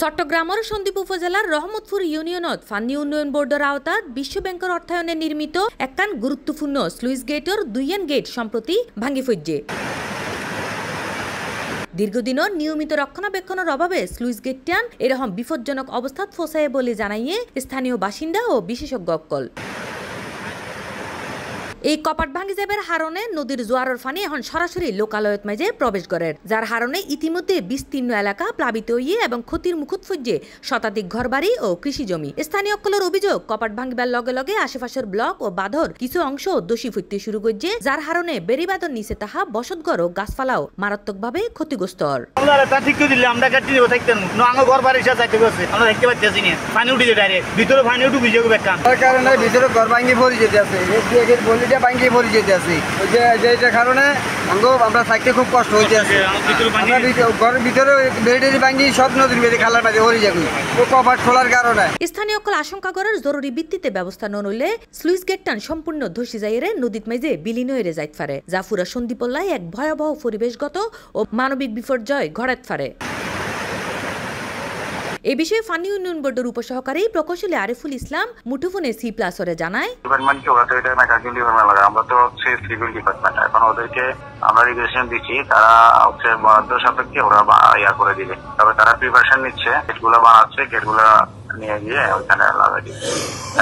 চট্টগ্রামের সন্দ্বীপ উপজেলার রহমতপুর ইউনিয়নত পানি উন্নয়ন বোর্ডের আওতাত বিশ্ব ব্যাংকের অর্থায়নে নির্মিত একখান গুরুত্বপূর্ণ স্লুইস গেটর 2 গেট সম্প্রতি ভাঙ্গি ফেলছে। দীর্ঘদিনের নিয়মিত রক্ষণাবেক্ষণের অভাবে স্লুইস গেটটান এরকম বিপজ্জনক অবস্থাত ফসায় বলে জানাইয়ে স্থানীয় বাসিন্দা ও বিশেষজ্ঞ অকল। এই কপাট ভাঙ্গি যাবার হারণে নদীর জোয়ারের পানি এখন সরাসরি লোকালয়ত মাঝে প্রবেশ করে, যার হারণে ইতিমধ্যে বিস্তীর্ণ এলাকা প্লাবিত হইয়ে এবং ক্ষতির মুখত ফজ্জে শতাধিক ঘরবাড়ি ও কৃষি জমি। স্থানীয় অকলের অভিযোগ, কপাট ভাঙ্গিবার লগে লগে আশেপাশের ব্লক ও বাঁধর কিছু অংশ দোষী ফুটতে শুরু করছে, যার হারণে বেড়িবাঁধর নিচে তাহা বসতঘর ও গাছপালাও মারাত্মকভাবে ক্ষতিগ্রস্ত। ভাঙ্গি পড়ে যেতে আছে, যেটার কারণে আমরা থাকতে খুব কষ্ট হইতে আছে। ঘরের ভিতরে বেড়ি ভাঙ্গি সব নদীর বেড়ে খালার মাঝে হয়ে যাবে কপাট খোলার কারণে। স্থানীয় আশঙ্কা করার জরুরি ভিত্তিতে ব্যবস্থা নইলে স্লুইস গেটটান সম্পূর্ণ ধসি যাইরে নদীত মাঝে বিলীন হয়ে যাইতে পারে, যা পুরা সন্দ্বীপল্লায় এক ভয়াবহ পরিবেশগত ও মানবিক বিপর্যয় ঘটাতে পারে। এই বিষয়ে পানি উন্নয়ন বোর্ডের উপসহকারী প্রকৌশলী আরিফুল ইসলাম মুঠোফোনে C+রে জানায়, আমরা তো সিভিল ডিপার্টমেন্ট, এখন ওদেরকে আমরা রিকুয়েশন দিচ্ছি, তারা হচ্ছে বরাদ্দ সাপেক্ষে ওরা ইয়া করে দিবে, তবে তারা প্রিপারেশন নিচ্ছে, গেটগুলো বানাচ্ছে, গেটগুলো নিয়ে গিয়ে ওইখানে লাগাই দিচ্ছে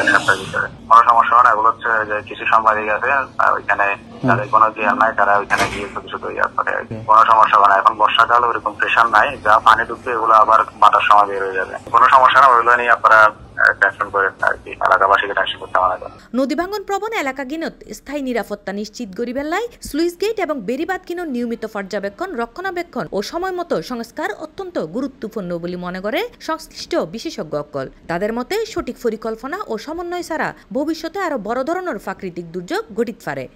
এক সপ্তাহের ভিতরে। কোনো সমস্যা হয় না, এগুলো হচ্ছে যে কিছু সাংবাদিক আছে ওইখানে তাদের কোনো জ্ঞান নাই, তারা ওইখানে গিয়ে ছোট ছোট ইয়া করে, কোনো সমস্যা হয় না। এখন বর্ষাকাল ওইরকম প্রেশার নাই, যা পানি ঢুকবে এগুলো আবার বাটার সময় বের হয়ে যাবে, কোনো সমস্যা না। ওইগুলো নিয়ে আপনারা নদী ভাঙ্গন প্রবণ এলাকা গিনত স্থায়ী নিরাপত্তা নিশ্চিত করিবেলাই স্লুইস গেট এবং বেড়িবাঁধ কিনোর নিয়মিত পর্যবেক্ষণ, রক্ষণাবেক্ষণ ও সময় মতো সংস্কার অত্যন্ত গুরুত্বপূর্ণ বলে মনে করে সংশ্লিষ্ট বিশেষজ্ঞ অকল। তাদের মতে সঠিক পরিকল্পনা ও সমন্বয় ছাড়া ভবিষ্যতে আরো বড় ধরনের প্রাকৃতিক দুর্যোগ ঘটিতে পারে।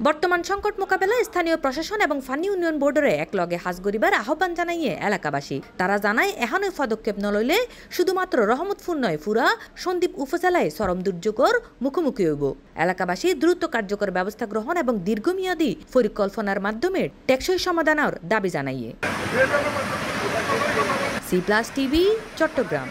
বর্তমান সংকট মোকাবেলায় স্থানীয় প্রশাসন এবং পানি উন্নয়ন বোর্ডের একলগে হাজ গরিবার আহ্বান জানাইয়ে এলাকাবাসী। তারা জানায়, এখনই পদক্ষেপ নলইলে শুধুমাত্র রহমতপুর নয়, পুরা সন্দ্বীপ উপজেলায় চরম দুর্যোগের মুখোমুখি হইব। এলাকাবাসী দ্রুত কার্যকর ব্যবস্থা গ্রহণ এবং দীর্ঘমেয়াদী পরিকল্পনার মাধ্যমে টেকসই সমাধানের দাবি জানাইয়ে। C+ TV, Chittagong.